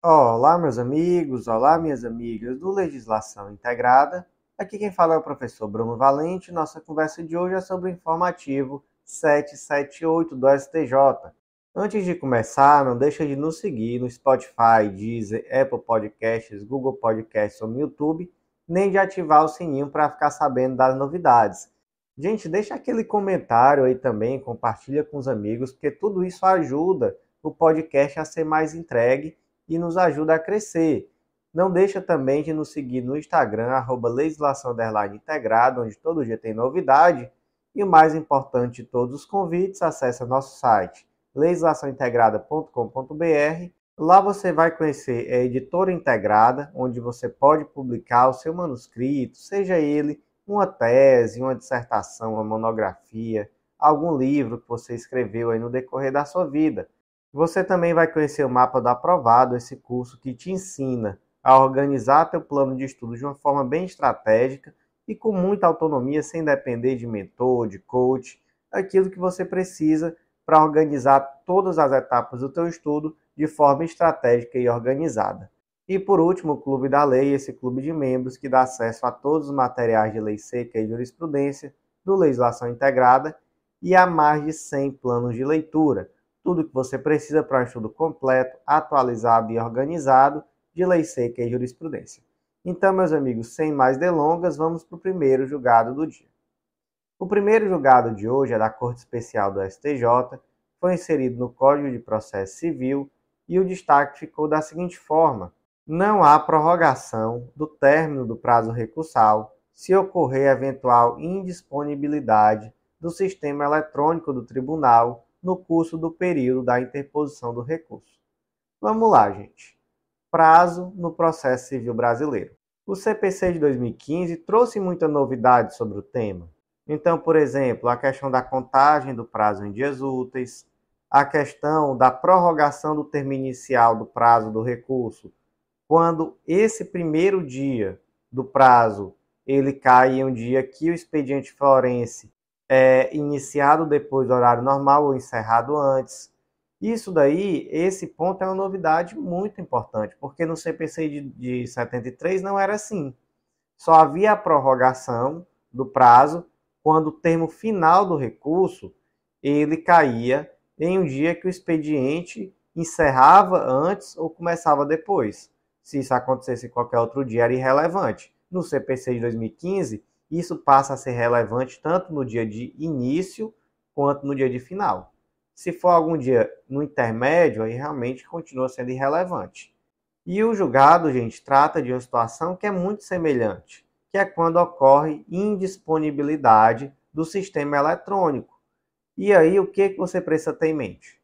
Olá, meus amigos, olá, minhas amigas do Legislação Integrada. Aqui quem fala é o professor Bruno Valente. Nossa conversa de hoje é sobre o informativo 778 do STJ. Antes de começar, não deixa de nos seguir no Spotify, Deezer, Apple Podcasts, Google Podcasts ou no YouTube, nem de ativar o sininho para ficar sabendo das novidades. Gente, deixa aquele comentário aí também, compartilha com os amigos, porque tudo isso ajuda o podcast a ser mais entregue e nos ajuda a crescer. Não deixa também de nos seguir no Instagram, @legislação_integrada, onde todo dia tem novidade. E o mais importante de todos os convites, acesse nosso site legislaçãointegrada.com.br. Lá você vai conhecer a editora integrada, onde você pode publicar o seu manuscrito, seja ele uma tese, uma dissertação, uma monografia, algum livro que você escreveu aí no decorrer da sua vida. Você também vai conhecer o Mapa do Aprovado, esse curso que te ensina a organizar teu plano de estudo de uma forma bem estratégica e com muita autonomia, sem depender de mentor, de coach, aquilo que você precisa para organizar todas as etapas do teu estudo de forma estratégica e organizada. E por último, o Clube da Lei, esse clube de membros que dá acesso a todos os materiais de lei seca e jurisprudência do Legislação Integrada e a mais de 100 planos de leitura. Tudo que você precisa para um estudo completo, atualizado e organizado de lei seca e jurisprudência. Então, meus amigos, sem mais delongas, vamos para o primeiro julgado do dia. O primeiro julgado de hoje é da Corte Especial do STJ, foi inserido no Código de Processo Civil e o destaque ficou da seguinte forma: não há prorrogação do término do prazo recursal se ocorrer eventual indisponibilidade do sistema eletrônico do tribunal no curso do período da interposição do recurso. Vamos lá, gente. Prazo no processo civil brasileiro. O CPC de 2015 trouxe muita novidade sobre o tema. Então, por exemplo, a questão da contagem do prazo em dias úteis, a questão da prorrogação do termo inicial do prazo do recurso, quando esse primeiro dia do prazo ele cai em um dia que o expediente forense é iniciado depois do horário normal ou encerrado antes. Isso daí, esse ponto é uma novidade muito importante, porque no CPC de 73 não era assim. Só havia a prorrogação do prazo quando o termo final do recurso ele caía em um dia que o expediente encerrava antes ou começava depois. Se isso acontecesse em qualquer outro dia, era irrelevante. No CPC de 2015, isso passa a ser relevante tanto no dia de início quanto no dia de final. Se for algum dia no intermédio, aí realmente continua sendo irrelevante. E o julgado, gente, trata de uma situação que é muito semelhante, que é quando ocorre indisponibilidade do sistema eletrônico. E aí, o que você precisa ter em mente?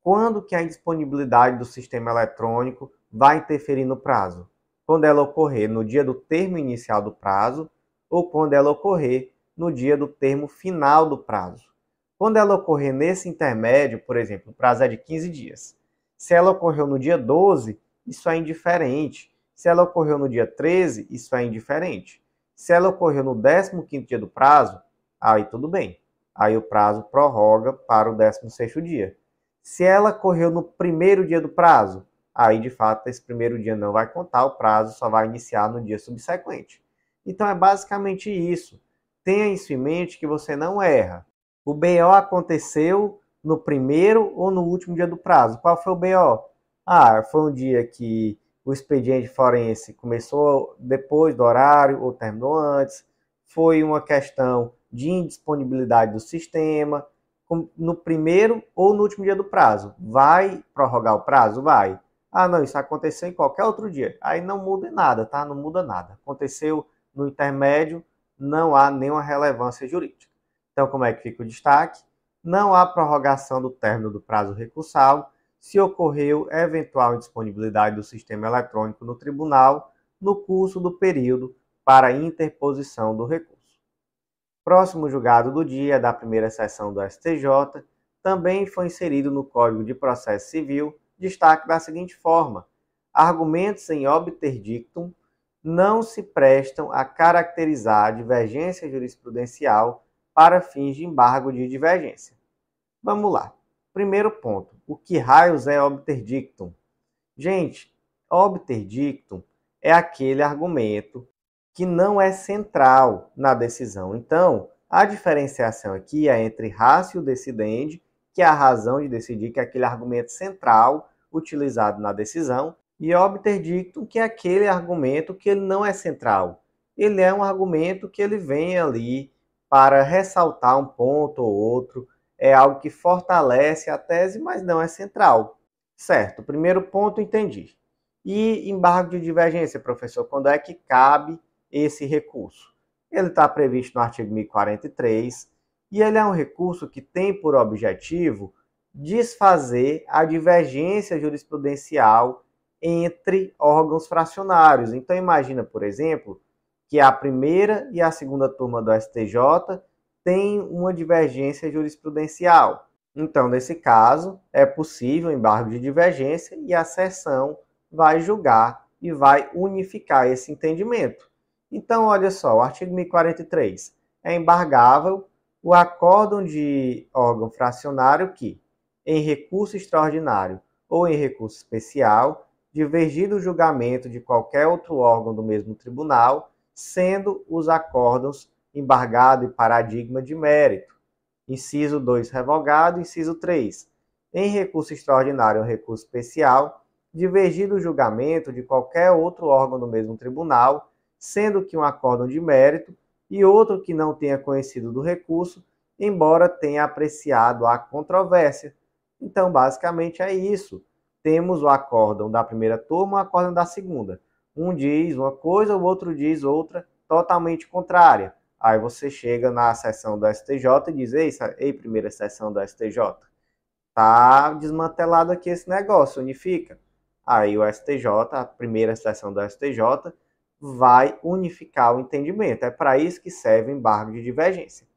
Quando que a indisponibilidade do sistema eletrônico vai interferir no prazo? Quando ela ocorrer no dia do termo inicial do prazo ou quando ela ocorrer no dia do termo final do prazo. Quando ela ocorrer nesse intermédio, por exemplo, o prazo é de 15 dias. Se ela ocorreu no dia 12, isso é indiferente. Se ela ocorreu no dia 13, isso é indiferente. Se ela ocorreu no 15º dia do prazo, aí tudo bem. Aí o prazo prorroga para o 16º dia. Se ela ocorreu no primeiro dia do prazo, aí de fato esse primeiro dia não vai contar, o prazo só vai iniciar no dia subsequente. Então é basicamente isso. Tenha isso em mente que você não erra. O BO aconteceu no primeiro ou no último dia do prazo. Qual foi o BO? Foi um dia que o expediente forense começou depois do horário ou terminou antes. Foi uma questão de indisponibilidade do sistema. No primeiro ou no último dia do prazo. Vai prorrogar o prazo? Vai. Não, isso aconteceu em qualquer outro dia. Aí não muda nada, tá? Não muda nada. Aconteceu no intermédio, não há nenhuma relevância jurídica. Então, como é que fica o destaque? Não há prorrogação do término do prazo recursal se ocorreu eventual indisponibilidade do sistema eletrônico no tribunal no curso do período para interposição do recurso. Próximo julgado do dia da primeira sessão do STJ também foi inserido no Código de Processo Civil destaque da seguinte forma: argumentos em obter dictum não se prestam a caracterizar divergência jurisprudencial para fins de embargo de divergência. Vamos lá. Primeiro ponto. O que raios é obter dictum? Gente, Obter dictum é aquele argumento que não é central na decisão. Então, a diferenciação aqui é entre ratio decidendi, que é a razão de decidir, que é aquele argumento central utilizado na decisão, e obter dictum, que é aquele argumento que ele não é central. Ele é um argumento que ele vem ali para ressaltar um ponto ou outro, é algo que fortalece a tese, mas não é central. Certo, primeiro ponto, entendi. E embargo de divergência, professor, quando é que cabe esse recurso? Ele está previsto no artigo 1043 e ele é um recurso que tem por objetivo desfazer a divergência jurisprudencial entre órgãos fracionários. Então, imagina, por exemplo, que a primeira e a segunda turma do STJ têm uma divergência jurisprudencial. Então, nesse caso, é possível embargo de divergência e a seção vai julgar e vai unificar esse entendimento. Então, olha só, o artigo 1043 é embargável o acórdão de órgão fracionário que, em recurso extraordinário ou em recurso especial, divergido o julgamento de qualquer outro órgão do mesmo tribunal, sendo os acórdãos embargado e paradigma de mérito. Inciso 2, revogado. Inciso 3, em recurso extraordinário ou recurso especial, divergido o julgamento de qualquer outro órgão do mesmo tribunal, sendo que um acórdão de mérito e outro que não tenha conhecido do recurso, embora tenha apreciado a controvérsia. Então, basicamente é isso. Temos o acórdão da primeira turma e o acórdão da segunda. Um diz uma coisa, o outro diz outra, totalmente contrária. Aí você chega na sessão do STJ e diz, ei, primeira sessão do STJ, tá desmantelado aqui esse negócio, unifica. Aí o STJ, a primeira sessão do STJ, vai unificar o entendimento. É para isso que serve o embargo de divergência.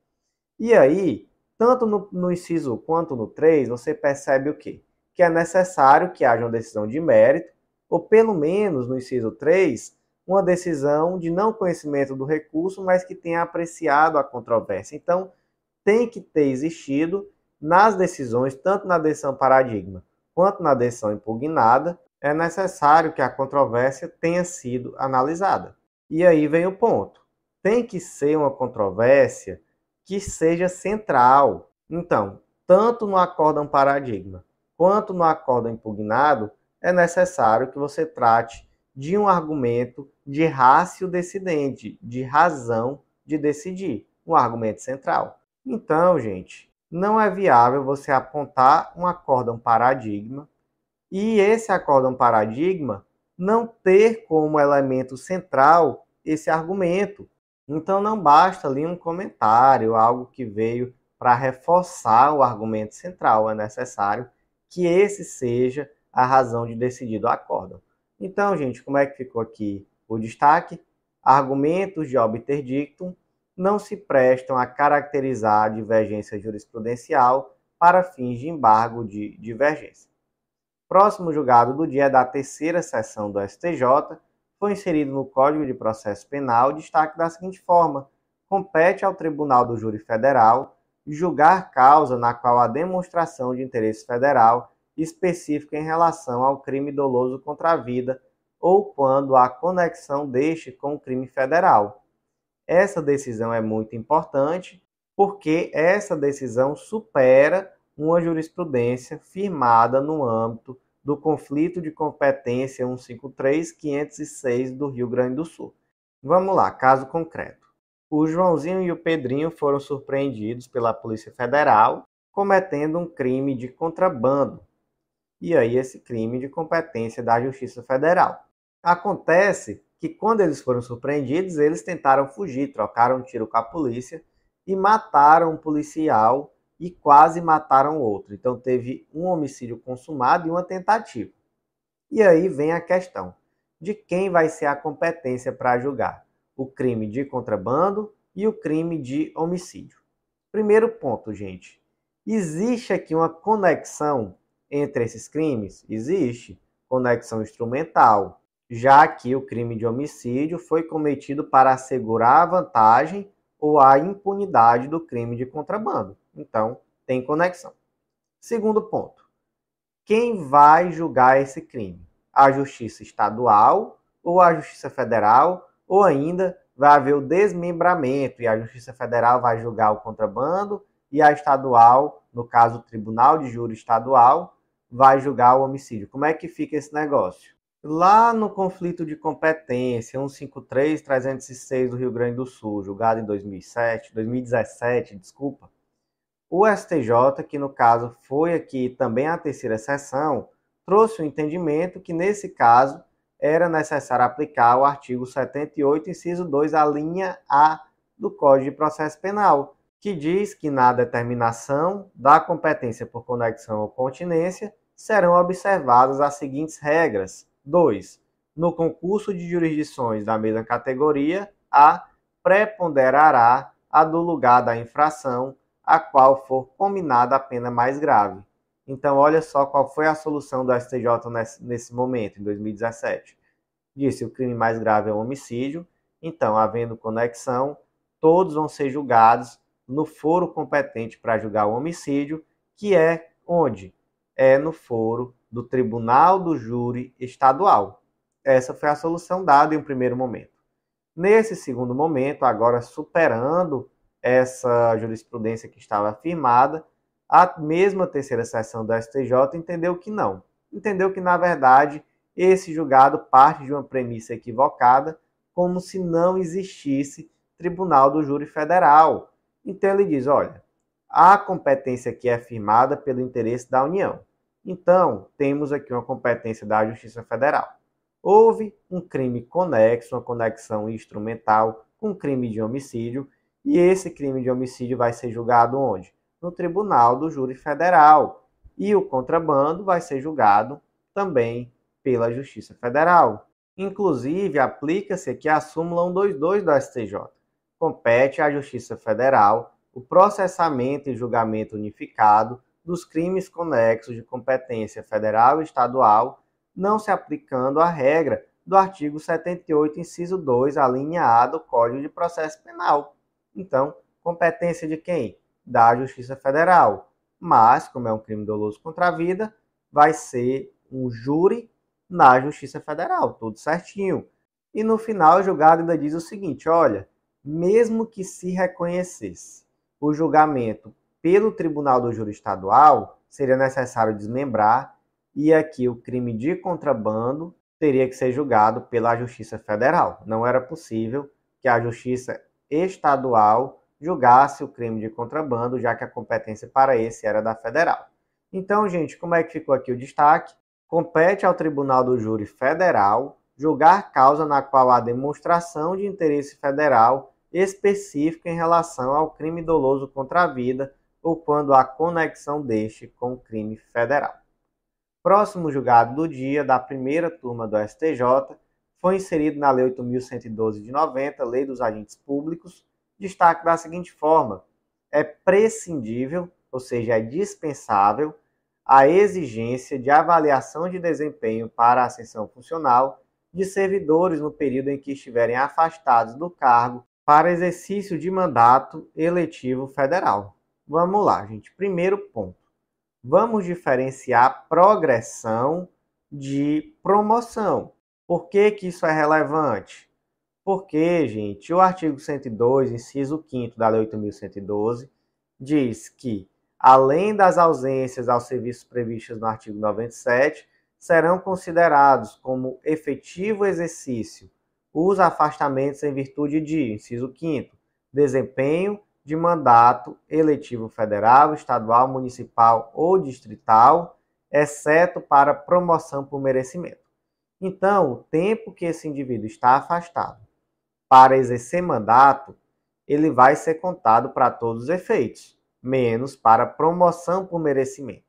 E aí, tanto no inciso 1 quanto no 3, você percebe o quê? Que é necessário que haja uma decisão de mérito, ou pelo menos no inciso 3, uma decisão de não conhecimento do recurso, mas que tenha apreciado a controvérsia. Então, tem que ter existido nas decisões, tanto na decisão paradigma quanto na decisão impugnada, é necessário que a controvérsia tenha sido analisada. E aí vem o ponto. Tem que ser uma controvérsia que seja central. Então, tanto no acórdão paradigma quanto no acórdão impugnado, é necessário que você trate de um argumento de ratio decidente, de razão de decidir, um argumento central. Então, gente, não é viável você apontar um acórdão paradigma e esse acórdão paradigma não ter como elemento central esse argumento. Então não basta ali um comentário, algo que veio para reforçar o argumento central. É necessário que esse seja a razão de decidir do acórdão. Então, gente, como é que ficou aqui o destaque? Argumentos de obter dictum não se prestam a caracterizar a divergência jurisprudencial para fins de embargo de divergência. Próximo julgado do dia é da terceira sessão do STJ, foi inserido no Código de Processo Penal destaque da seguinte forma: compete ao Tribunal do Júri Federal julgar causa na qual a demonstração de interesse federal específico em relação ao crime doloso contra a vida ou quando há conexão deste com o crime federal. Essa decisão é muito importante porque essa decisão supera uma jurisprudência firmada no âmbito do conflito de competência 153.506 do Rio Grande do Sul. Vamos lá, caso concreto. O Joãozinho e o Pedrinho foram surpreendidos pela Polícia Federal cometendo um crime de contrabando. E aí esse crime de competência da Justiça Federal. Acontece que quando eles foram surpreendidos, eles tentaram fugir, trocaram um tiro com a polícia e mataram um policial e quase mataram outro. Então teve um homicídio consumado e uma tentativa. E aí vem a questão de quem vai ser a competência para julgar o crime de contrabando e o crime de homicídio. Primeiro ponto, gente. Existe aqui uma conexão entre esses crimes? Existe conexão instrumental, já que o crime de homicídio foi cometido para assegurar a vantagem ou a impunidade do crime de contrabando. Então, tem conexão. Segundo ponto. Quem vai julgar esse crime? a Justiça Estadual ou a Justiça Federal, ou ainda vai haver o desmembramento e a Justiça Federal vai julgar o contrabando e a estadual, no caso o Tribunal de Júri Estadual, vai julgar o homicídio. Como é que fica esse negócio? Lá no conflito de competência 153-306 do Rio Grande do Sul, julgado em 2017, desculpa, o STJ, que no caso foi aqui também a terceira sessão, trouxe o entendimento que nesse caso era necessário aplicar o artigo 78, inciso 2, a linha A do Código de Processo Penal, que diz que na determinação da competência por conexão ou continência serão observadas as seguintes regras. 2. No concurso de jurisdições da mesma categoria, a preponderará a do lugar da infração a qual for combinada a pena mais grave. Então, olha só qual foi a solução do STJ nesse momento, em 2017. Disse que o crime mais grave é o homicídio, então, havendo conexão, todos vão ser julgados no foro competente para julgar o homicídio, que é onde? É no foro do Tribunal do Júri Estadual. Essa foi a solução dada em um primeiro momento. Nesse segundo momento, agora superando essa jurisprudência que estava afirmada, a mesma terceira sessão do STJ entendeu que não. Entendeu que, na verdade, esse julgado parte de uma premissa equivocada, como se não existisse Tribunal do Júri Federal. Então ele diz, olha, a competência aqui é firmada pelo interesse da União. Então, temos aqui uma competência da Justiça Federal. Houve um crime conexo, uma conexão instrumental com crime de homicídio, e esse crime de homicídio vai ser julgado onde? No Tribunal do Júri Federal. E o contrabando vai ser julgado também pela Justiça Federal. Inclusive, aplica-se aqui a súmula 122 do STJ. Compete à Justiça Federal o processamento e julgamento unificado dos crimes conexos de competência federal e estadual, não se aplicando a regra do artigo 78, inciso 2, a linha A do Código de Processo Penal. Então, competência de quem? Da Justiça Federal. Mas, como é um crime doloso contra a vida, vai ser um júri na Justiça Federal, tudo certinho. E no final, o julgado ainda diz o seguinte, olha, mesmo que se reconhecesse o julgamento pelo Tribunal do Júri Estadual, seria necessário desmembrar, e aqui o crime de contrabando teria que ser julgado pela Justiça Federal. Não era possível que a Justiça Estadual julgasse o crime de contrabando, já que a competência para esse era da Federal. Então, gente, como é que ficou aqui o destaque? Compete ao Tribunal do Júri Federal julgar causa na qual há demonstração de interesse federal específico em relação ao crime doloso contra a vida ou quando há conexão deste com o crime federal. Próximo julgado do dia da primeira turma do STJ foi inserido na Lei 8.112 de 90, Lei dos Agentes Públicos, destaque da seguinte forma: é prescindível, ou seja, é dispensável, a exigência de avaliação de desempenho para a ascensão funcional de servidores no período em que estiverem afastados do cargo para exercício de mandato eletivo federal. Vamos lá, gente. Primeiro ponto. Vamos diferenciar progressão de promoção. Por que que isso é relevante? Porque, gente, o artigo 102, inciso 5º da Lei 8.112, diz que, além das ausências aos serviços previstos no artigo 97, serão considerados como efetivo exercício os afastamentos em virtude de, inciso 5º, desempenho de mandato eletivo federal, estadual, municipal ou distrital, exceto para promoção por merecimento. Então, o tempo que esse indivíduo está afastado para exercer mandato, ele vai ser contado para todos os efeitos, menos para promoção por merecimento.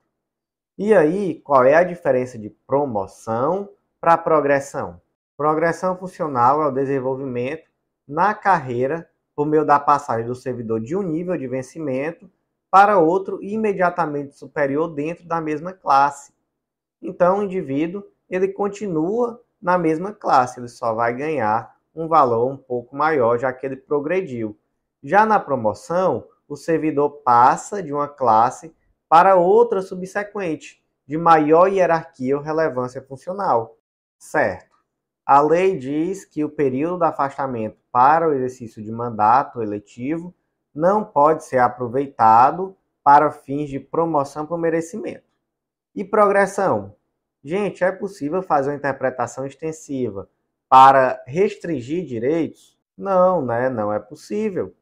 E aí, qual é a diferença de promoção para progressão? Progressão funcional é o desenvolvimento na carreira por meio da passagem do servidor de um nível de vencimento para outro imediatamente superior dentro da mesma classe. Então, o indivíduo ele continua na mesma classe, ele só vai ganhar um valor um pouco maior, já que ele progrediu. Já na promoção, o servidor passa de uma classe para outra subsequente, de maior hierarquia ou relevância funcional. Certo. A lei diz que o período de afastamento para o exercício de mandato eletivo não pode ser aproveitado para fins de promoção por merecimento. E progressão? Gente, é possível fazer uma interpretação extensiva para restringir direitos? Não, né? Não é possível.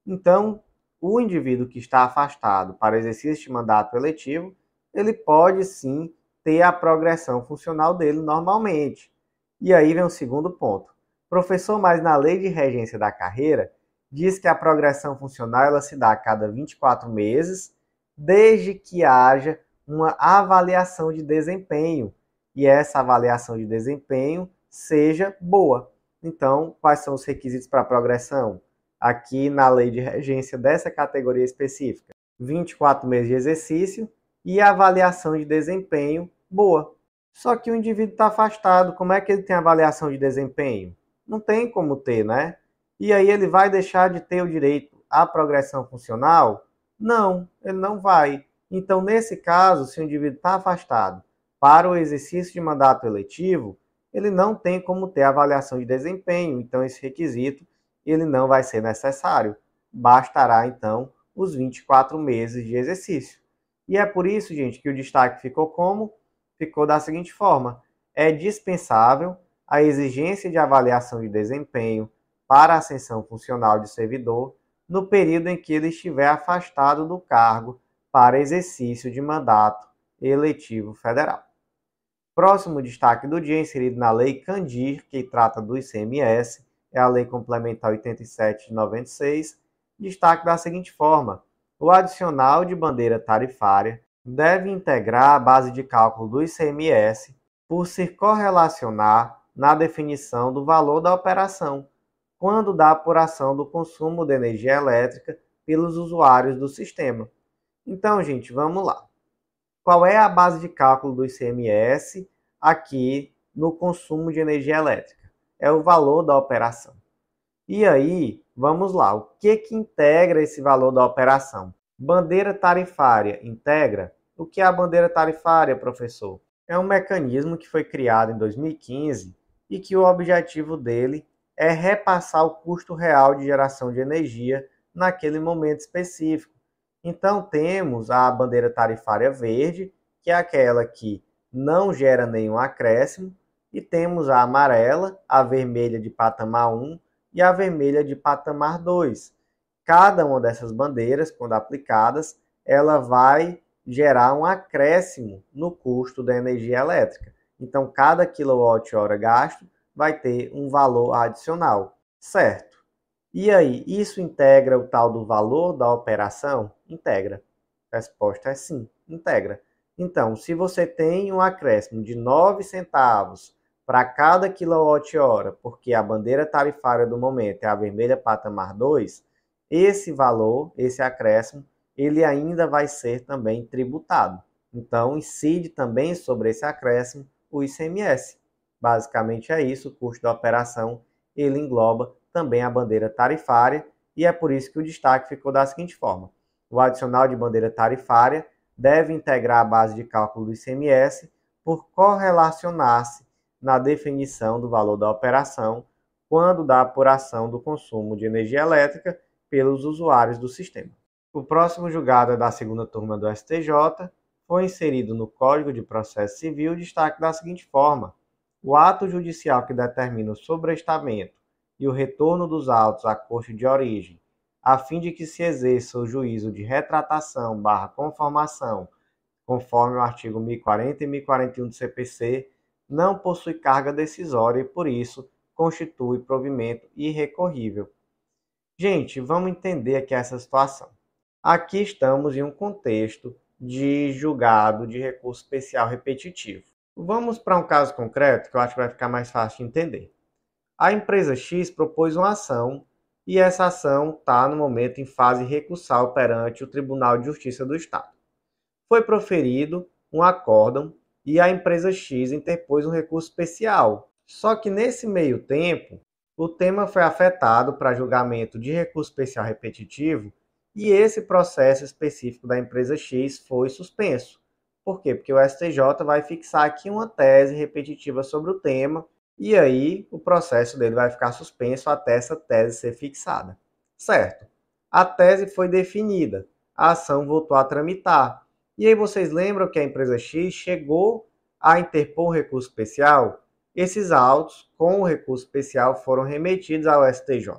Então, o indivíduo que está afastado para o exercício de mandato eletivo, ele pode sim ter a progressão funcional dele normalmente. E aí vem o segundo ponto. Professor, mas na lei de regência da carreira, diz que a progressão funcional ela se dá a cada 24 meses, desde que haja uma avaliação de desempenho. E essa avaliação de desempenho seja boa. Então, quais são os requisitos para a progressão? Aqui na lei de regência dessa categoria específica, 24 meses de exercício e avaliação de desempenho boa. Só que o indivíduo está afastado, como é que ele tem avaliação de desempenho? Não tem como ter, né? E aí ele vai deixar de ter o direito à progressão funcional? Não, ele não vai. Então, nesse caso, se o indivíduo está afastado para o exercício de mandato eletivo, ele não tem como ter avaliação de desempenho. Então, esse requisito ele não vai ser necessário. Bastará, então, os 24 meses de exercício. E é por isso, gente, que o destaque ficou como? Ficou da seguinte forma: é dispensável a exigência de avaliação de desempenho para a ascensão funcional de servidor no período em que ele estiver afastado do cargo para exercício de mandato eletivo federal. Próximo destaque do dia, inserido na Lei Candir, que trata do ICMS, é a Lei Complementar 87 de 96, destaque da seguinte forma: o adicional de bandeira tarifária deve integrar a base de cálculo do ICMS por se correlacionar na definição do valor da operação, quando da apuração do consumo de energia elétrica pelos usuários do sistema. Então, gente, vamos lá. Qual é a base de cálculo do ICMS aqui no consumo de energia elétrica? É o valor da operação. E aí, vamos lá, o que integra esse valor da operação? Bandeira tarifária integra? O que é a bandeira tarifária, professor? É um mecanismo que foi criado em 2015 e que o objetivo dele é repassar o custo real de geração de energia naquele momento específico. Então, temos a bandeira tarifária verde, que é aquela que não gera nenhum acréscimo, e temos a amarela, a vermelha de patamar 1 e a vermelha de patamar 2. Cada uma dessas bandeiras, quando aplicadas, ela vai gerar um acréscimo no custo da energia elétrica. Então, cada quilowatt-hora gasto vai ter um valor adicional, certo? E aí, isso integra o tal do valor da operação? Integra. A resposta é sim, integra. Então, se você tem um acréscimo de 9 centavos para cada quilowatt-hora, porque a bandeira tarifária do momento é a vermelha patamar 2, esse valor, esse acréscimo, ele ainda vai ser também tributado. Então, incide também sobre esse acréscimo o ICMS. Basicamente é isso, o custo da operação, ele engloba também a bandeira tarifária, e é por isso que o destaque ficou da seguinte forma: o adicional de bandeira tarifária deve integrar a base de cálculo do ICMS por correlacionar-se na definição do valor da operação quando da apuração do consumo de energia elétrica pelos usuários do sistema. O próximo julgado é da segunda turma do STJ, foi inserido no Código de Processo Civil o destaque da seguinte forma: o ato judicial que determina o sobrestamento e o retorno dos autos à corte de origem, a fim de que se exerça o juízo de retratação/conformação, conforme o artigo 1040 e 1041 do CPC, não possui carga decisória e, por isso, constitui provimento irrecorrível. Gente, vamos entender aqui essa situação. Aqui estamos em um contexto de julgado de recurso especial repetitivo. Vamos para um caso concreto que eu acho que vai ficar mais fácil de entender. A empresa X propôs uma ação e essa ação está, no momento, em fase recursal perante o Tribunal de Justiça do Estado. Foi proferido um acórdão e a empresa X interpôs um recurso especial. Só que nesse meio tempo, o tema foi afetado para julgamento de recurso especial repetitivo e esse processo específico da empresa X foi suspenso. Por quê? Porque o STJ vai fixar aqui uma tese repetitiva sobre o tema e aí o processo dele vai ficar suspenso até essa tese ser fixada. Certo. A tese foi definida, a ação voltou a tramitar. E aí vocês lembram que a empresa X chegou a interpor um recurso especial? Esses autos, com o recurso especial, foram remetidos ao STJ.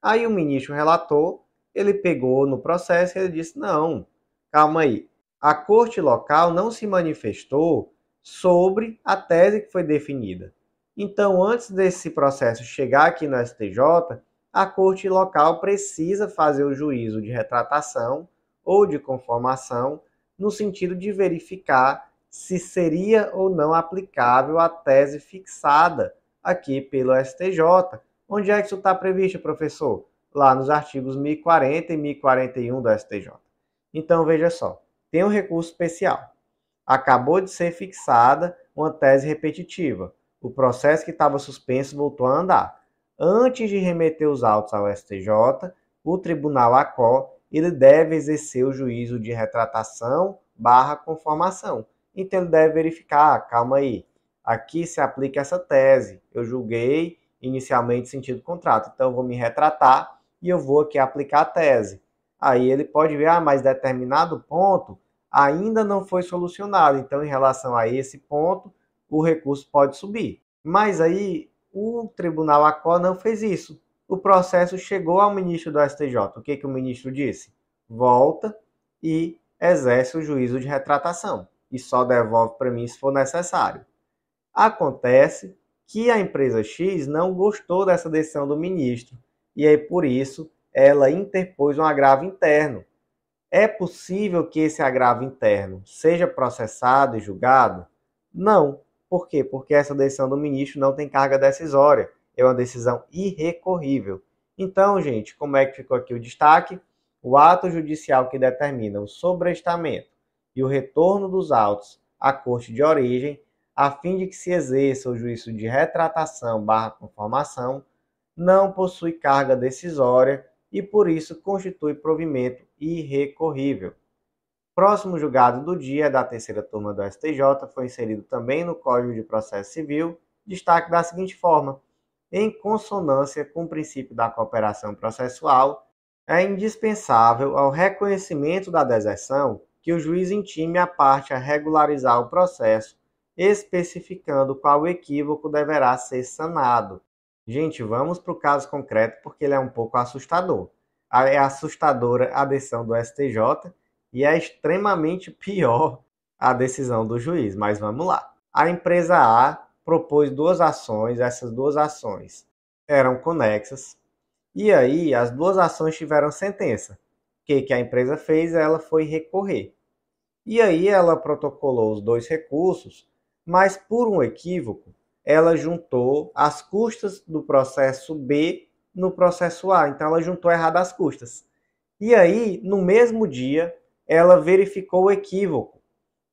Aí o ministro relator, ele pegou no processo e ele disse, não, calma aí, a corte local não se manifestou sobre a tese que foi definida. Então, antes desse processo chegar aqui no STJ, a corte local precisa fazer o juízo de retratação ou de conformação no sentido de verificar se seria ou não aplicável a tese fixada aqui pelo STJ. Onde é que isso está previsto, professor? Lá nos artigos 1040 e 1041 do STJ. Então, veja só, tem um recurso especial. Acabou de ser fixada uma tese repetitiva. O processo que estava suspenso voltou a andar. Antes de remeter os autos ao STJ, o Tribunal ACO ele deve exercer o juízo de retratação / conformação. Então, ele deve verificar, calma aí, aqui se aplica essa tese. Eu julguei inicialmente sentido contrato. Então, eu vou me retratar e eu vou aqui aplicar a tese. Aí ele pode ver, mas determinado ponto ainda não foi solucionado. Então, em relação a esse ponto, o recurso pode subir. Mas aí, o Tribunal ACO não fez isso. O processo chegou ao ministro do STJ. O que o ministro disse? Volta e exerce o juízo de retratação. E só devolve para mim se for necessário. Acontece que a empresa X não gostou dessa decisão do ministro e aí por isso ela interpôs um agravo interno. É possível que esse agravo interno seja processado e julgado? Não. Por quê? Porque essa decisão do ministro não tem carga decisória, é uma decisão irrecorrível. Então, gente, como é que ficou aqui o destaque? O ato judicial que determina o sobrestamento e o retorno dos autos à corte de origem a fim de que se exerça o juízo de retratação / conformação, não possui carga decisória e, por isso, constitui provimento irrecorrível. Próximo julgado do dia da terceira turma do STJ foi inserido também no Código de Processo Civil, destaque da seguinte forma: em consonância com o princípio da cooperação processual, é indispensável ao reconhecimento da deserção que o juiz intime a parte a regularizar o processo, especificando qual equívoco deverá ser sanado. Gente, vamos para o caso concreto porque ele é um pouco assustador. É assustadora a decisão do STJ e é extremamente pior a decisão do juiz, mas vamos lá. A empresa A propôs duas ações, essas duas ações eram conexas, e aí as duas ações tiveram sentença. O que a empresa fez? Ela foi recorrer. E aí ela protocolou os dois recursos, mas por um equívoco, ela juntou as custas do processo B no processo A. Então ela juntou errado as custas. E aí, no mesmo dia, ela verificou o equívoco.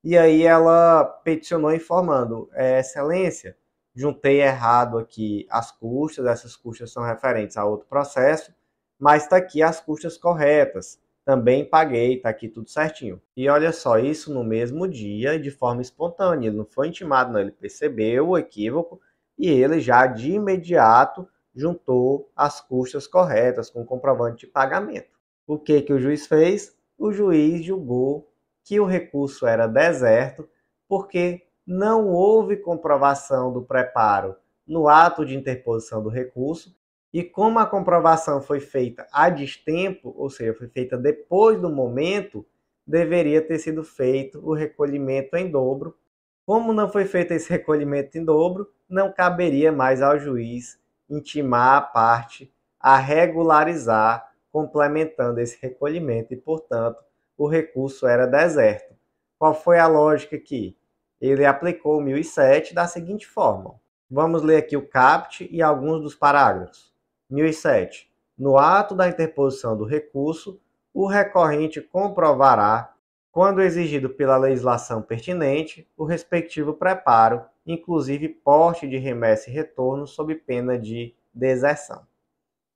E aí ela peticionou informando, excelência, juntei errado aqui as custas, essas custas são referentes a outro processo, mas está aqui as custas corretas. Também paguei, tá aqui tudo certinho. E olha só, isso no mesmo dia, de forma espontânea. Ele não foi intimado, não. Ele percebeu o equívoco e ele já de imediato juntou as custas corretas com o comprovante de pagamento. O que o juiz fez? O juiz julgou que o recurso era deserto porque não houve comprovação do preparo no ato de interposição do recurso. E como a comprovação foi feita a destempo, ou seja, foi feita depois do momento, deveria ter sido feito o recolhimento em dobro. Como não foi feito esse recolhimento em dobro, não caberia mais ao juiz intimar a parte a regularizar, complementando esse recolhimento e, portanto, o recurso era deserto. Qual foi a lógica aqui? Ele aplicou o 1007 da seguinte forma. Vamos ler aqui o caput e alguns dos parágrafos. 1007. No ato da interposição do recurso, o recorrente comprovará, quando exigido pela legislação pertinente, o respectivo preparo, inclusive porte de remessa e retorno sob pena de deserção.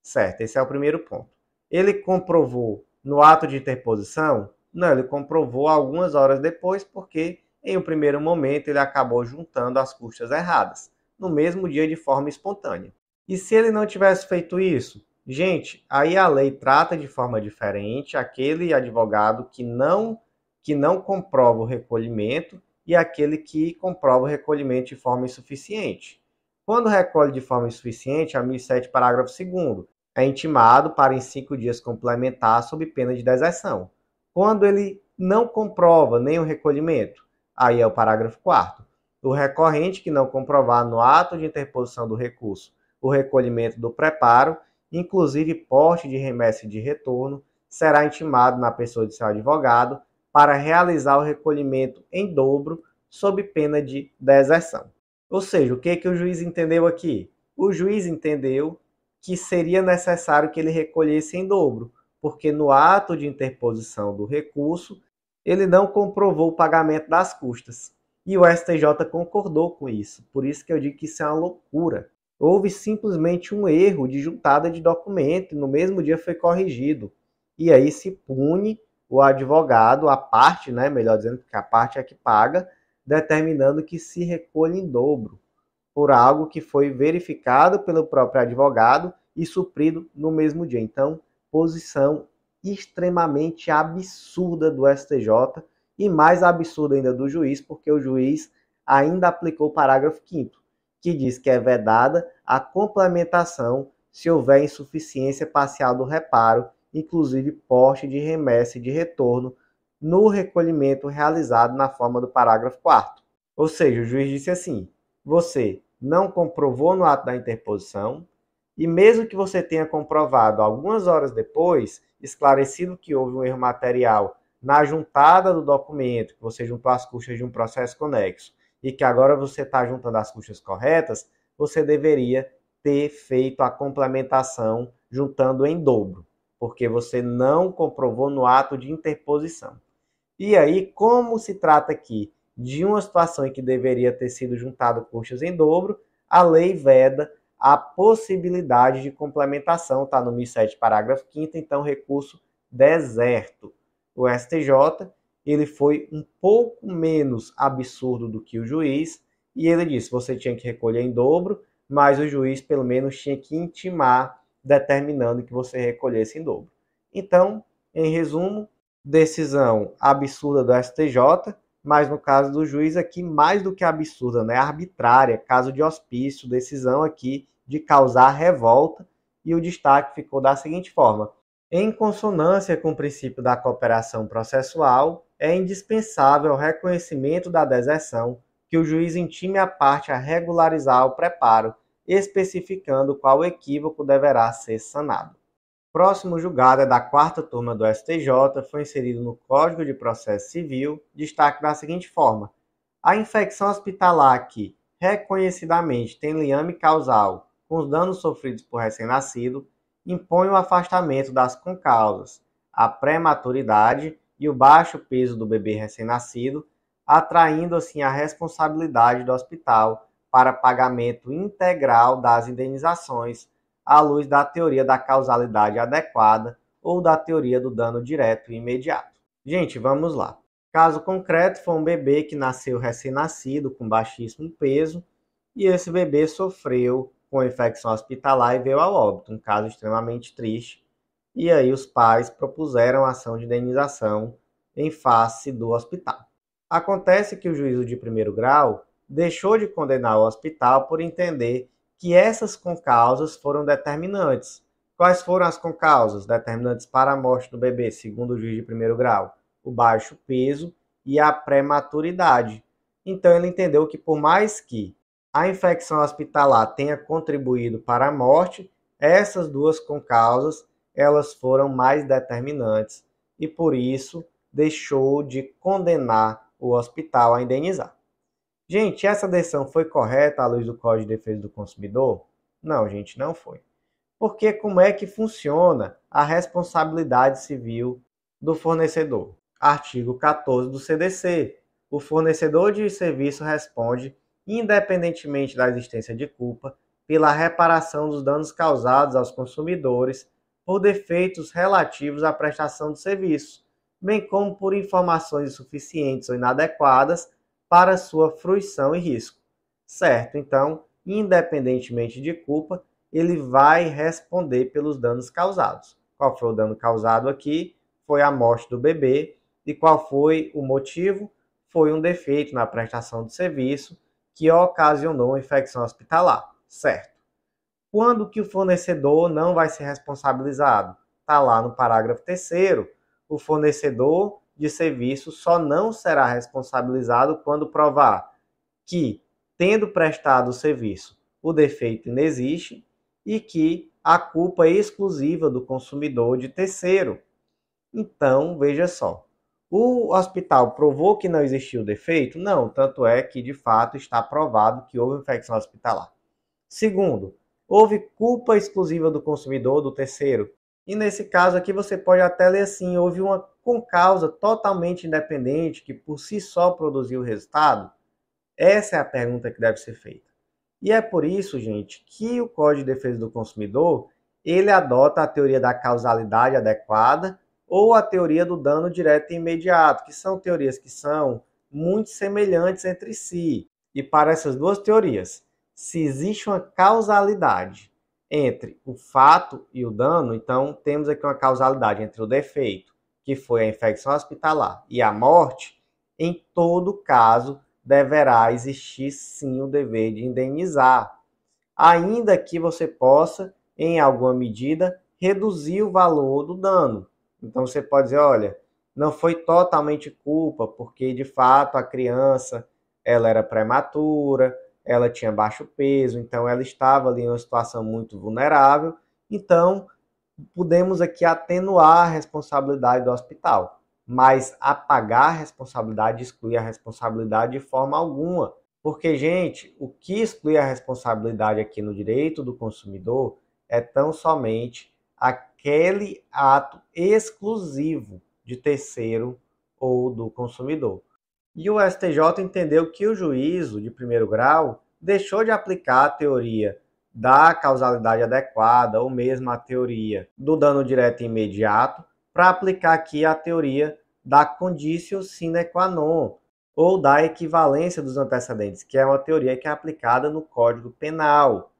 Certo, esse é o primeiro ponto. Ele comprovou no ato de interposição? Não, ele comprovou algumas horas depois, porque em um primeiro momento ele acabou juntando as custas erradas, no mesmo dia de forma espontânea. E se ele não tivesse feito isso? Gente, aí a lei trata de forma diferente aquele advogado que não comprova o recolhimento e aquele que comprova o recolhimento de forma insuficiente. Quando recolhe de forma insuficiente, a 1007, parágrafo 2º, é intimado para em 5 dias complementar sob pena de deserção. Quando ele não comprova nem o recolhimento, aí é o parágrafo 4º. O recorrente que não comprovar no ato de interposição do recurso o recolhimento do preparo, inclusive porte de remessa e de retorno, será intimado na pessoa de seu advogado para realizar o recolhimento em dobro sob pena de deserção. Ou seja, o que o juiz entendeu aqui? O juiz entendeu que seria necessário que ele recolhesse em dobro, porque no ato de interposição do recurso, ele não comprovou o pagamento das custas. E o STJ concordou com isso. Por isso que eu digo que isso é uma loucura. Houve simplesmente um erro de juntada de documento e no mesmo dia foi corrigido. E aí se pune o advogado, a parte, né, melhor dizendo, que a parte é que paga, determinando que se recolha em dobro, por algo que foi verificado pelo próprio advogado e suprido no mesmo dia. Então, posição extremamente absurda do STJ e mais absurda ainda do juiz, porque o juiz ainda aplicou o parágrafo 5º, que diz que é vedada a complementação se houver insuficiência parcial do reparo, inclusive porte de remessa e de retorno, no recolhimento realizado na forma do parágrafo 4º. Ou seja, o juiz disse assim: você não comprovou no ato da interposição, e mesmo que você tenha comprovado algumas horas depois, esclarecido que houve um erro material na juntada do documento, que você juntou as custas de um processo conexo, e que agora você está juntando as custas corretas, você deveria ter feito a complementação juntando em dobro, porque você não comprovou no ato de interposição. E aí, como se trata aqui de uma situação em que deveria ter sido juntado custas em dobro, a lei veda a possibilidade de complementação, está no 1007, parágrafo 5º, então recurso deserto. O STJ, ele foi um pouco menos absurdo do que o juiz, e ele disse, você tinha que recolher em dobro, mas o juiz pelo menos tinha que intimar, determinando que você recolhesse em dobro. Então, em resumo, decisão absurda do STJ, mas no caso do juiz aqui, mais do que absurda, né? Arbitrária, caso de hospício, decisão aqui de causar revolta, e o destaque ficou da seguinte forma: em consonância com o princípio da cooperação processual, é indispensável o reconhecimento da deserção, que o juiz intime a parte a regularizar o preparo, especificando qual equívoco deverá ser sanado. Próximo julgado é da 4ª turma do STJ, foi inserido no Código de Processo Civil, destaque da seguinte forma: a infecção hospitalar que, reconhecidamente, tem liame causal com os danos sofridos por recém-nascido, impõe o afastamento das concausas, a prematuridade e o baixo peso do bebê recém-nascido, atraindo assim a responsabilidade do hospital para pagamento integral das indenizações, à luz da teoria da causalidade adequada ou da teoria do dano direto e imediato. Gente, vamos lá. Caso concreto, foi um bebê que nasceu recém-nascido, com baixíssimo peso, e esse bebê sofreu com infecção hospitalar e veio a óbito, um caso extremamente triste. E aí os pais propuseram ação de indenização em face do hospital. Acontece que o juízo de primeiro grau deixou de condenar o hospital por entender que essas concausas foram determinantes. Quais foram as concausas determinantes para a morte do bebê, segundo o juiz de primeiro grau? O baixo peso e a prematuridade. Então ele entendeu que por mais que a infecção hospitalar tenha contribuído para a morte, essas duas concausas elas foram mais determinantes e por isso deixou de condenar o hospital a indenizar. Gente, essa decisão foi correta à luz do Código de Defesa do Consumidor? Não, gente, não foi. Porque como é que funciona a responsabilidade civil do fornecedor? Artigo 14 do CDC. O fornecedor de serviço responde, independentemente da existência de culpa, pela reparação dos danos causados aos consumidores por defeitos relativos à prestação do serviço, bem como por informações insuficientes ou inadequadas para sua fruição e risco. Certo? Então, independentemente de culpa, ele vai responder pelos danos causados. Qual foi o dano causado aqui? Foi a morte do bebê. E qual foi o motivo? Foi um defeito na prestação de serviço que ocasionou uma infecção hospitalar. Certo? Quando que o fornecedor não vai ser responsabilizado? Está lá no parágrafo 3º. O fornecedor de serviço só não será responsabilizado quando provar que, tendo prestado o serviço, o defeito inexiste e que a culpa é exclusiva do consumidor de terceiro. Então, veja só. O hospital provou que não existiu defeito? Não, tanto é que, de fato, está provado que houve infecção hospitalar. Segundo, houve culpa exclusiva do consumidor, do terceiro. E nesse caso aqui você pode até ler assim, houve uma concausa totalmente independente que por si só produziu o resultado? Essa é a pergunta que deve ser feita. E é por isso, gente, que o Código de Defesa do Consumidor, ele adota a teoria da causalidade adequada ou a teoria do dano direto e imediato, que são teorias que são muito semelhantes entre si. E para essas duas teorias, se existe uma causalidade entre o fato e o dano, então temos aqui uma causalidade entre o defeito, que foi a infecção hospitalar, e a morte, em todo caso, deverá existir sim o dever de indenizar, ainda que você possa, em alguma medida, reduzir o valor do dano. Então você pode dizer, olha, não foi totalmente culpa, porque de fato a criança ela era prematura, ela tinha baixo peso, então ela estava ali em uma situação muito vulnerável, então podemos aqui atenuar a responsabilidade do hospital, mas apagar a responsabilidade, excluir a responsabilidade de forma alguma. Porque, gente, o que exclui a responsabilidade aqui no direito do consumidor é tão somente aquele ato exclusivo de terceiro ou do consumidor. E o STJ entendeu que o juízo de primeiro grau deixou de aplicar a teoria da causalidade adequada ou mesmo a teoria do dano direto e imediato para aplicar aqui a teoria da conditio sine qua non ou da equivalência dos antecedentes, que é uma teoria que é aplicada no Código Penal.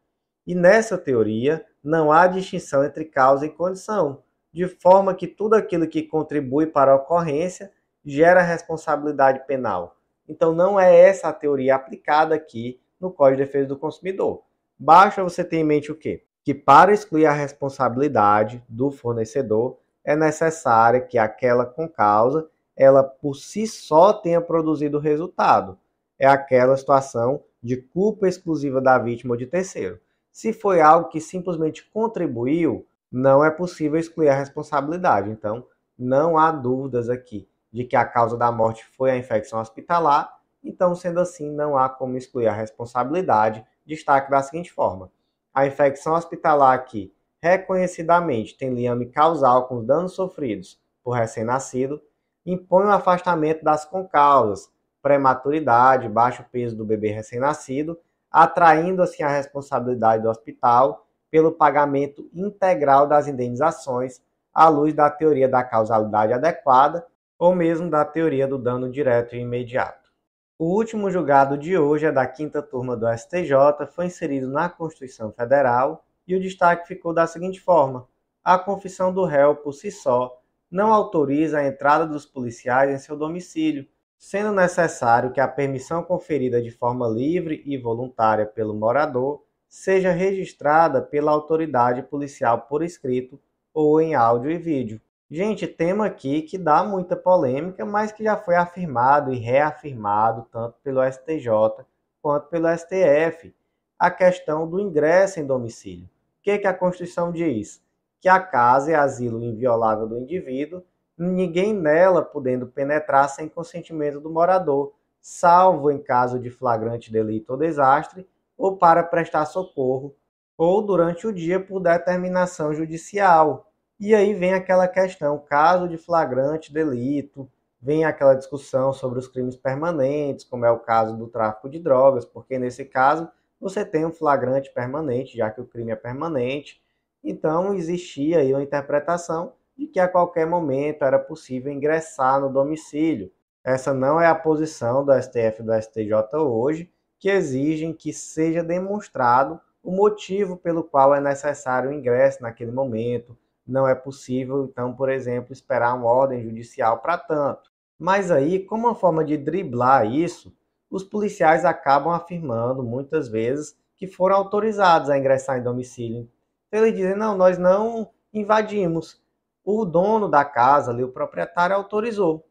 E nessa teoria não há distinção entre causa e condição, de forma que tudo aquilo que contribui para a ocorrência gera responsabilidade penal. Então não é essa a teoria aplicada aqui no Código de Defesa do Consumidor. Basta você ter em mente o quê? Que para excluir a responsabilidade do fornecedor é necessário que aquela concausa ela por si só tenha produzido o resultado. É aquela situação de culpa exclusiva da vítima ou de terceiro. Se foi algo que simplesmente contribuiu, não é possível excluir a responsabilidade. Então, não há dúvidas aqui de que a causa da morte foi a infecção hospitalar. Então, sendo assim, não há como excluir a responsabilidade. Destaque da seguinte forma: a infecção hospitalar aqui, reconhecidamente, tem liame causal com os danos sofridos por recém-nascido, impõe o afastamento das concausas, prematuridade, baixo peso do bebê recém-nascido, atraindo assim a responsabilidade do hospital pelo pagamento integral das indenizações à luz da teoria da causalidade adequada ou mesmo da teoria do dano direto e imediato. O último julgado de hoje é da 5ª turma do STJ, foi inserido na Constituição Federal e o destaque ficou da seguinte forma: a confissão do réu por si só não autoriza a entrada dos policiais em seu domicílio, sendo necessário que a permissão conferida de forma livre e voluntária pelo morador seja registrada pela autoridade policial por escrito ou em áudio e vídeo. Gente, tema aqui que dá muita polêmica, mas que já foi afirmado e reafirmado tanto pelo STJ quanto pelo STF, a questão do ingresso em domicílio. O que a Constituição diz? Que a casa é asilo inviolável do indivíduo, ninguém nela podendo penetrar sem consentimento do morador, salvo em caso de flagrante delito ou desastre, ou para prestar socorro, ou durante o dia por determinação judicial. E aí vem aquela questão, caso de flagrante delito, vem aquela discussão sobre os crimes permanentes, como é o caso do tráfico de drogas, porque nesse caso você tem um flagrante permanente, já que o crime é permanente. Então existia aí uma interpretação de que a qualquer momento era possível ingressar no domicílio. Essa não é a posição do STF e do STJ hoje, que exigem que seja demonstrado o motivo pelo qual é necessário o ingresso naquele momento. Não é possível, então, por exemplo, esperar uma ordem judicial para tanto. Mas aí, como uma forma de driblar isso, os policiais acabam afirmando muitas vezes que foram autorizados a ingressar em domicílio. Então, eles dizem: não, nós não invadimos. O dono da casa, ali, o proprietário, autorizou.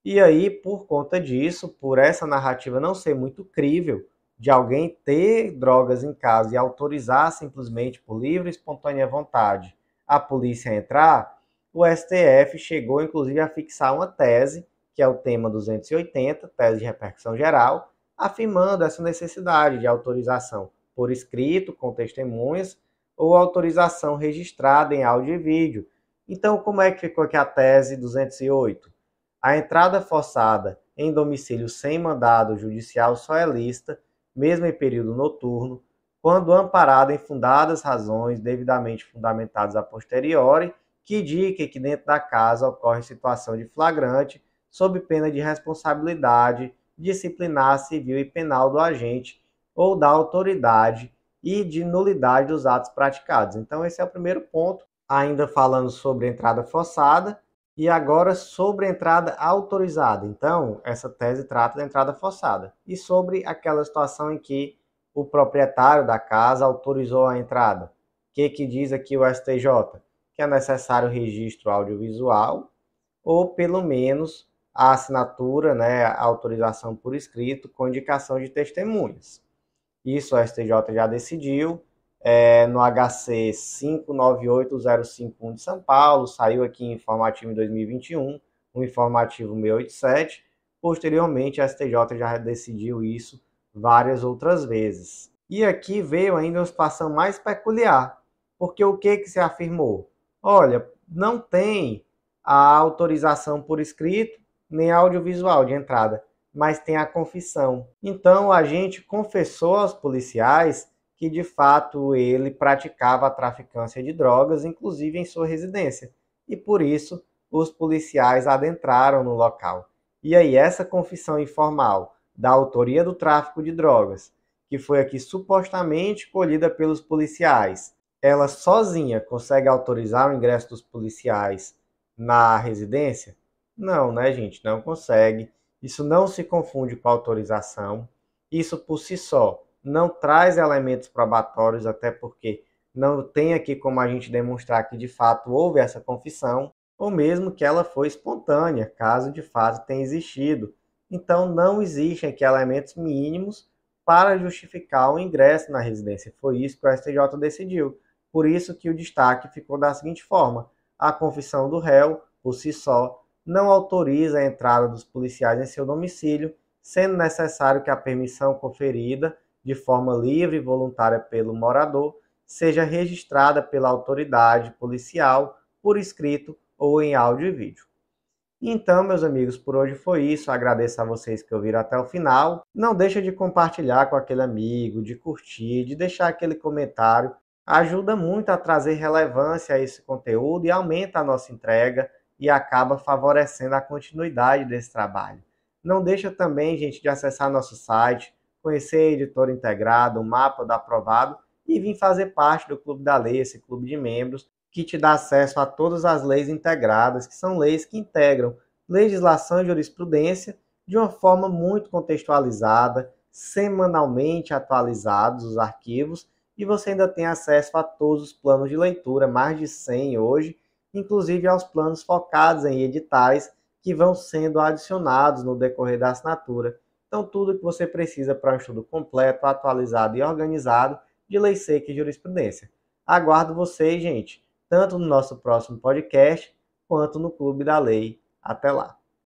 E aí, por conta disso, por essa narrativa não ser muito crível, de alguém ter drogas em casa e autorizar simplesmente por livre e espontânea vontade a polícia entrar, o STF chegou inclusive a fixar uma tese, que é o tema 280, tese de repercussão geral, afirmando essa necessidade de autorização por escrito, com testemunhas, ou autorização registrada em áudio e vídeo. Então, como é que ficou aqui a tese 208? A entrada forçada em domicílio sem mandado judicial só é lícita, mesmo em período noturno, quando amparada em fundadas razões devidamente fundamentadas a posteriori, que indiquem que dentro da casa ocorre situação de flagrante, sob pena de responsabilidade disciplinar civil e penal do agente ou da autoridade e de nulidade dos atos praticados. Então, esse é o primeiro ponto, ainda falando sobre entrada forçada. E agora sobre a entrada autorizada. Então, essa tese trata da entrada forçada. E sobre aquela situação em que o proprietário da casa autorizou a entrada. O que diz aqui o STJ? Que é necessário o registro audiovisual ou, pelo menos, a assinatura, a autorização por escrito com indicação de testemunhas. Isso o STJ já decidiu. No HC 598051 de São Paulo, saiu aqui em informativo em 2021, o informativo 687. Posteriormente, a STJ já decidiu isso várias outras vezes. E aqui veio ainda uma situação mais peculiar, porque o que se afirmou? Olha, não tem a autorização por escrito nem audiovisual de entrada, mas tem a confissão. Então, o agente confessou aos policiais que de fato ele praticava a traficância de drogas, inclusive em sua residência. E por isso os policiais adentraram no local. E aí essa confissão informal da autoria do tráfico de drogas, que foi aqui supostamente colhida pelos policiais, ela sozinha consegue autorizar o ingresso dos policiais na residência? Não, né, gente? Não consegue. Isso não se confunde com autorização. Isso por si só não traz elementos probatórios, até porque não tem aqui como a gente demonstrar que de fato houve essa confissão, ou mesmo que ela foi espontânea, caso de fato tenha existido. Então não existem aqui elementos mínimos para justificar o ingresso na residência. Foi isso que o STJ decidiu. Por isso que o destaque ficou da seguinte forma: a confissão do réu, por si só, não autoriza a entrada dos policiais em seu domicílio, sendo necessário que a permissão conferida de forma livre e voluntária pelo morador, seja registrada pela autoridade policial por escrito ou em áudio e vídeo. Então, meus amigos, por hoje foi isso. Agradeço a vocês que ouviram até o final. Não deixa de compartilhar com aquele amigo, de curtir, de deixar aquele comentário. Ajuda muito a trazer relevância a esse conteúdo e aumenta a nossa entrega e acaba favorecendo a continuidade desse trabalho. Não deixa também, gente, de acessar nosso site, conhecer a editora integrada, o mapa do aprovado e vir fazer parte do Clube da Lei, esse clube de membros que te dá acesso a todas as leis integradas, que são leis que integram legislação e jurisprudência de uma forma muito contextualizada, semanalmente atualizados os arquivos, e você ainda tem acesso a todos os planos de leitura, mais de 100 hoje, inclusive aos planos focados em editais que vão sendo adicionados no decorrer da assinatura. Então, tudo que você precisa para um estudo completo, atualizado e organizado de lei seca e jurisprudência. Aguardo vocês, gente, tanto no nosso próximo podcast, quanto no Clube da Lei. Até lá!